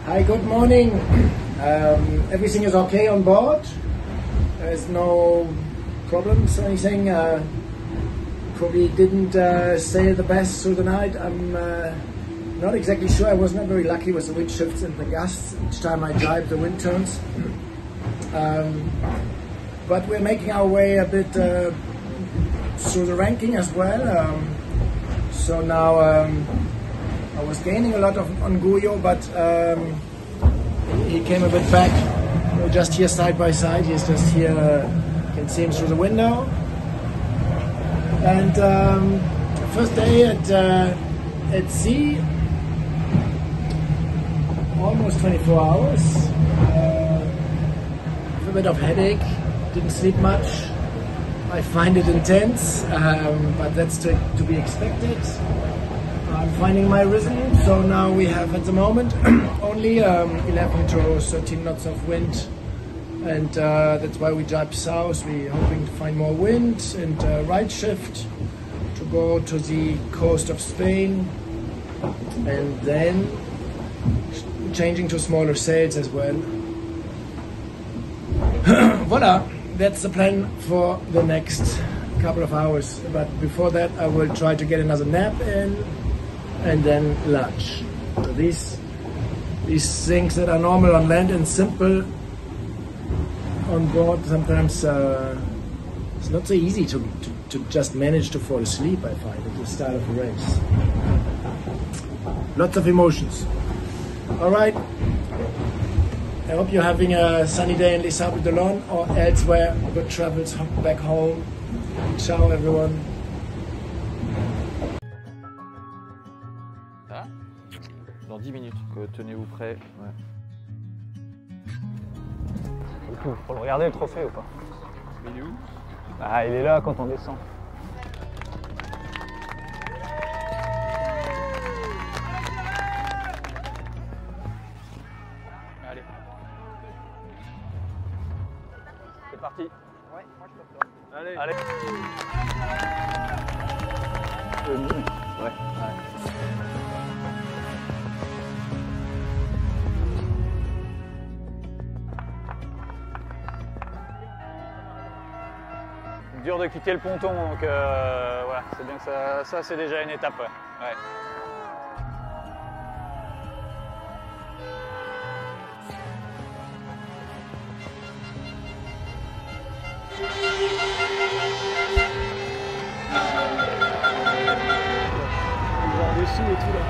Hi, good morning. Everything is okay on board? There's no problems or anything? Probably didn't stay the best through the night. I'm not exactly sure. I was not very lucky with the wind shifts and the gusts. Each time I jibe, the wind turns. But we're making our way a bit through the ranking as well. So now I was gaining a lot on Guyot, but he came a bit back. We're just here side by side. He's just here. You can see him through the window. And first day at sea, almost 24 hours. A bit of headache. Didn't sleep much. I find it intense, but that's to be expected. I'm finding my rhythm, so now we have at the moment only 11 to 13 knots of wind, and that's why we jibe south. We're hoping to find more wind and right shift to go to the coast of Spain, and then changing to smaller sails as well. Voila, that's the plan for the next couple of hours, but before that I will try to get another nap in and then lunch. So these things that are normal on land and simple on board, sometimes it's not so easy to just manage to fall asleep, I find, at the start of a race. Lots of emotions. All right. I hope you're having a sunny day in Les Sables d'Olonne or elsewhere. Good travels back home. Ciao, everyone. Ah, dans 10 minutes, tenez-vous prêts. Ouais. Faut le regarder le trophée ou pas? Il est où? Ah, il est là quand on descend. Allez. C'est parti. Ouais, moi je peux pas. Allez. Allez. Ouais. Ouais. Dur de quitter le ponton, donc voilà, c'est bien que ça c'est déjà une étape. Ouais. Genre dessous et tout là.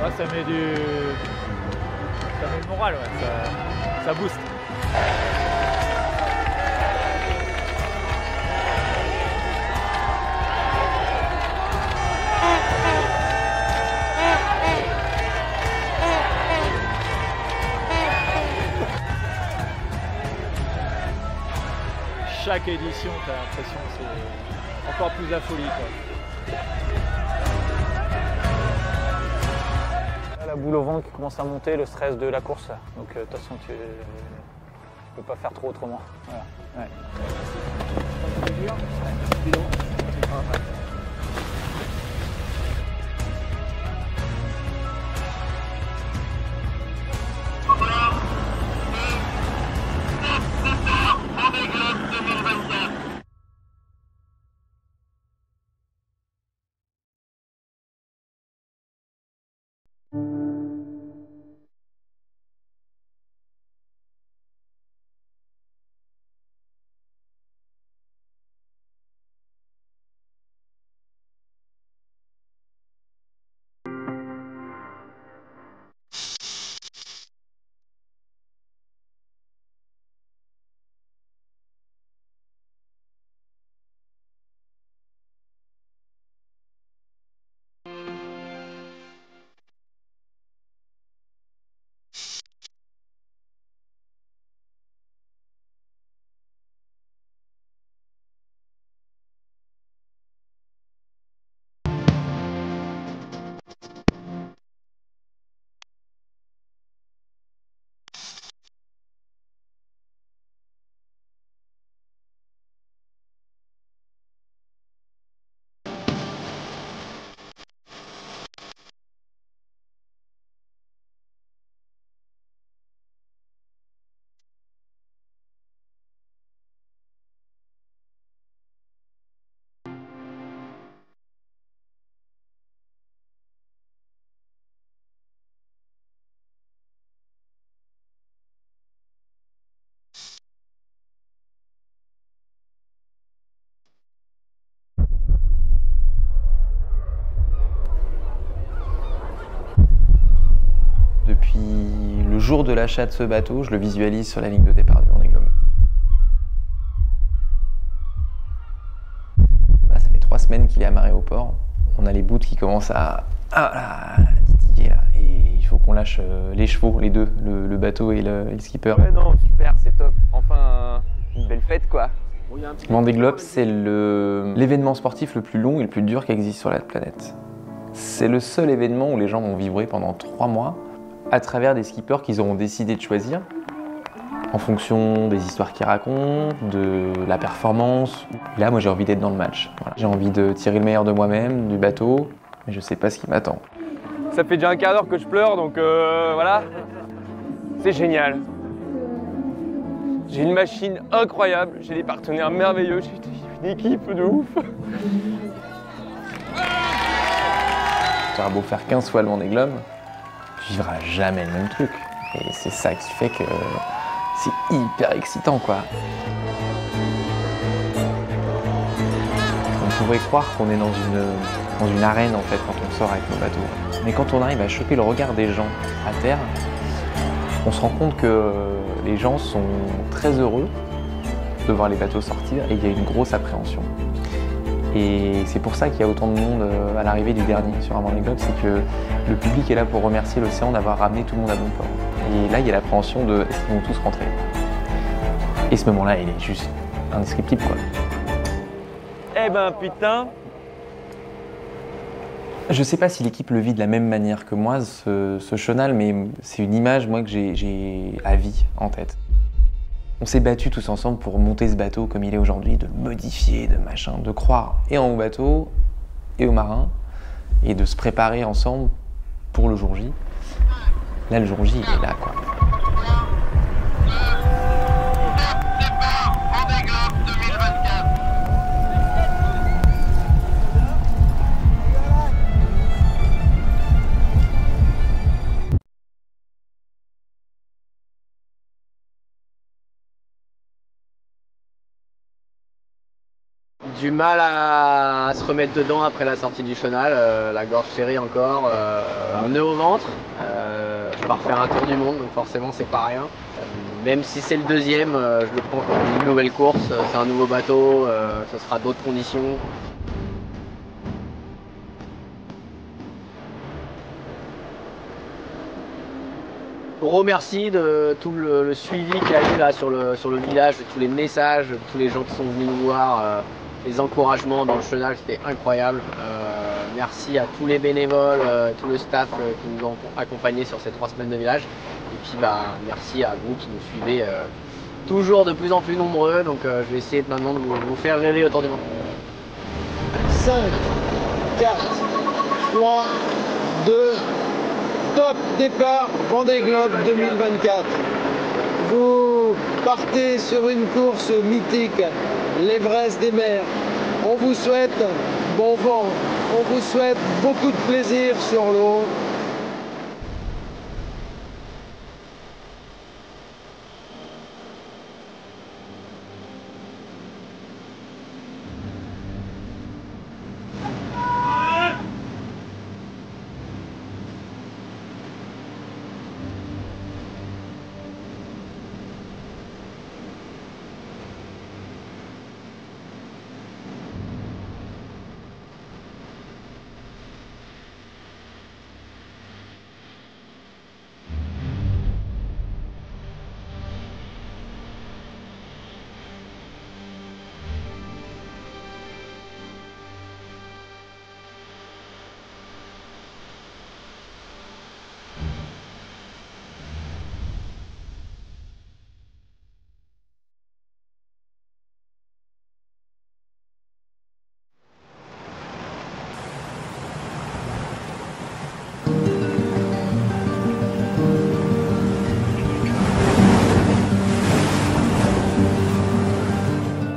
Ouais, ça met le moral, ouais. Ça booste. Chaque édition, tu as l'impression que c'est encore plus la folie, quoi. La boule au ventre qui commence à monter, le stress de la course. Donc de toute façon, tu peux pas faire trop autrement. Voilà. Ouais. de l'achat de ce bateau, je le visualise sur la ligne de départ du Vendée Globe. Là, ça fait 3 semaines qu'il est amarré au port. On a les bouts qui commencent à titiller là. Et il faut qu'on lâche les chevaux, les deux, le bateau et le skipper. Ouais, non, super, c'est top. Enfin, une belle fête, quoi. Vendée Globe, c'est l'événement sportif le plus long et le plus dur qui existe sur la planète. C'est le seul événement où les gens vont vibrer pendant 3 mois à travers des skippers qu'ils auront décidé de choisir en fonction des histoires qu'ils racontent, de la performance. Là, moi, j'ai envie d'être dans le match. Voilà. J'ai envie de tirer le meilleur de moi-même, du bateau, mais je sais pas ce qui m'attend. Ça fait déjà un quart d'heure que je pleure, donc voilà. C'est génial. J'ai une machine incroyable, j'ai des partenaires merveilleux, j'ai une équipe de ouf. Tu auras beau faire 15 fois le Vendée Globe, tu vivras jamais le même truc. Et c'est ça qui fait que c'est hyper excitant, quoi. On pourrait croire qu'on est dans une arène, en fait, quand on sort avec nos bateaux. Mais quand on arrive à choper le regard des gens à terre, on se rend compte que les gens sont très heureux de voir les bateaux sortir et il y a une grosse appréhension. Et c'est pour ça qu'il y a autant de monde à l'arrivée du dernier sur un Vendée Globe, c'est que le public est là pour remercier l'océan d'avoir ramené tout le monde à bon port. Et là, il y a l'appréhension de est-ce qu'ils vont tous rentrer. Et ce moment-là, il est juste indescriptible, quoi. Eh ben putain. Je sais pas si l'équipe le vit de la même manière que moi, ce chenal, mais c'est une image, moi, que j'ai à vie en tête. On s'est battus tous ensemble pour monter ce bateau comme il est aujourd'hui, de le modifier, de machin, de croire et en haut bateau et aux marins, et de se préparer ensemble pour le jour J. Là, le jour J, il est là, quoi. Du mal à se remettre dedans après la sortie du chenal, la gorge serrée encore, un nœud au ventre. Je pars faire un tour du monde, donc forcément c'est pas rien. Même si c'est le deuxième, je le prends comme une nouvelle course, c'est un nouveau bateau, ce sera d'autres conditions. Je vous remercie de tout le suivi qu'il y a eu là sur le village, de tous les messages, de tous les gens qui sont venus nous voir. Les encouragements dans le chenal, c'était incroyable. Merci à tous les bénévoles, tout le staff qui nous ont accompagnés sur ces 3 semaines de village. Et puis merci à vous qui nous suivez toujours de plus en plus nombreux. Donc je vais essayer maintenant de vous faire rêver autour du monde. 5, 4, 3, 2, top, départ, Vendée Globe 2024. Vous partez sur une course mythique, l'Everest des mers. On vous souhaite bon vent, on vous souhaite beaucoup de plaisir sur l'eau.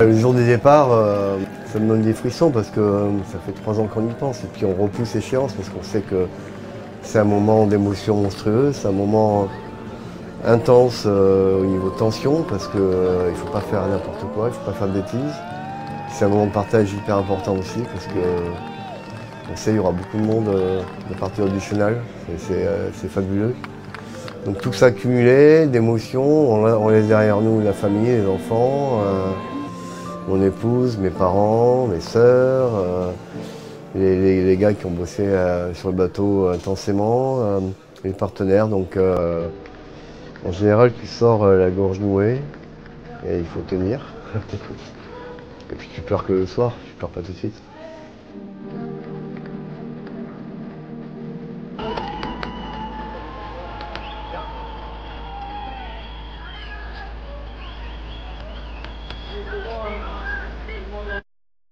Le jour du départ, ça me donne des frissons parce que ça fait 3 ans qu'on y pense et puis on repousse l'échéance parce qu'on sait que c'est un moment d'émotion monstrueuse, c'est un moment intense au niveau de tension parce qu'il ne faut pas faire n'importe quoi, il ne faut pas faire de bêtises. C'est un moment de partage hyper important aussi parce que on sait qu'il y aura beaucoup de monde de partir du chenal, c'est fabuleux. Donc tout ça cumulé, d'émotions, on laisse derrière nous la famille, les enfants, mon épouse, mes parents, mes sœurs, les gars qui ont bossé sur le bateau intensément, les partenaires. Donc en général tu sors la gorge nouée et il faut tenir. Et puis tu pleures que le soir, tu pleures pas tout de suite.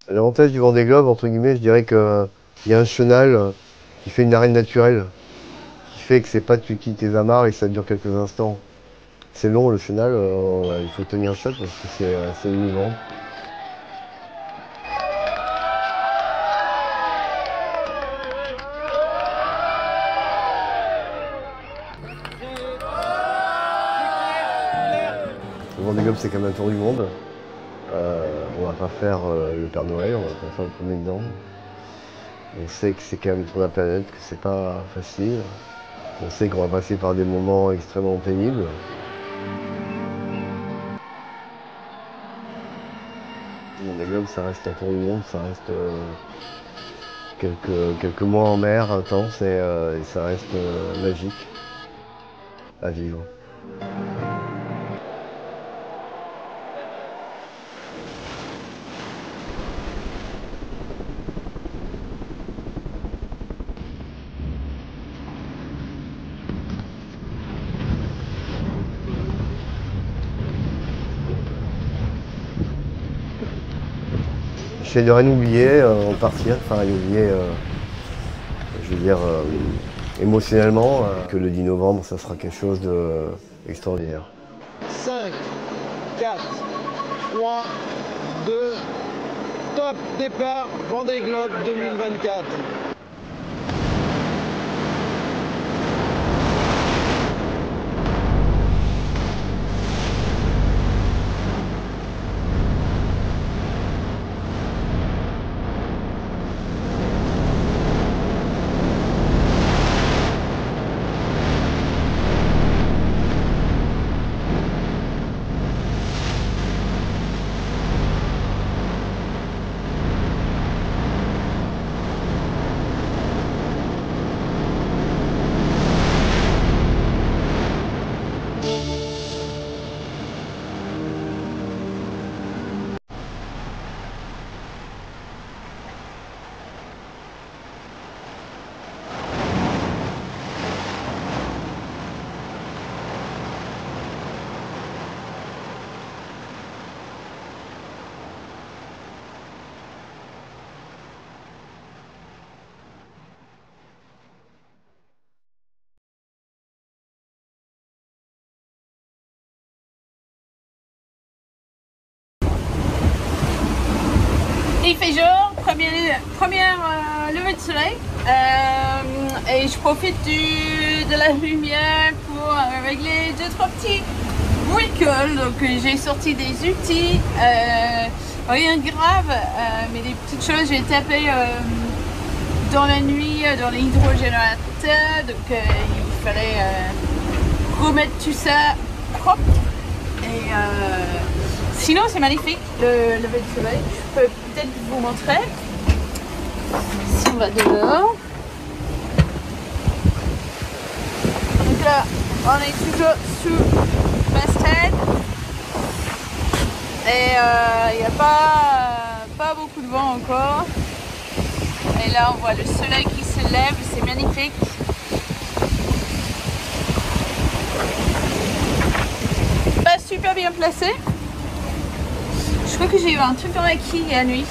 L'avantage du Vendée Globe, entre guillemets, je dirais qu'il y a un chenal qui fait une arène naturelle, qui fait que c'est pas tu quittes tes amarres et que ça dure quelques instants. C'est long le chenal, il faut tenir chaud parce que c'est assez émouvant. Le Vendée Globe, c'est comme un tour du monde. On va pas faire le Père Noël, on va pas faire le premier dedans. On sait que c'est quand même pour la planète, que c'est pas facile. On sait qu'on va passer par des moments extrêmement pénibles. Le Vendée Globe, ça reste un tour du monde, ça reste quelques mois en mer intense et ça reste magique à vivre. J'essaie de rien oublier en partir, enfin rien oublier, je veux dire, émotionnellement, que le 10 novembre, ça sera quelque chose d'extraordinaire. 5, 4, 3, 2, top, départ, Vendée Globe 2024. Il fait jour, première levée de soleil et je profite de la lumière pour régler 2-3 petits bricoles. Donc j'ai sorti des outils, rien de grave, mais des petites choses. J'ai tapé dans la nuit dans l'hydrogénérateur, donc il fallait remettre tout ça propre. Et sinon c'est magnifique le lever de soleil. Je peux peut-être vous montrer si on va dehors. Donc là on est toujours sous masthead et il n'y a pas beaucoup de vent encore. Et là on voit le soleil qui se lève, c'est magnifique. Pas super bien placé. Je crois que j'ai eu un truc dans la quille la nuit.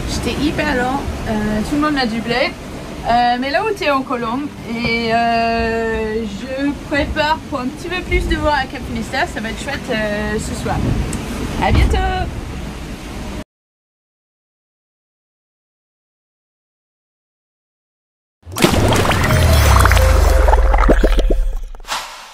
J'étais hyper lent, tout le monde m'a doublé. Mais là où tu es en Colombe et je prépare pour un petit peu plus de vent à Cap Finistère, ça va être chouette ce soir. À bientôt!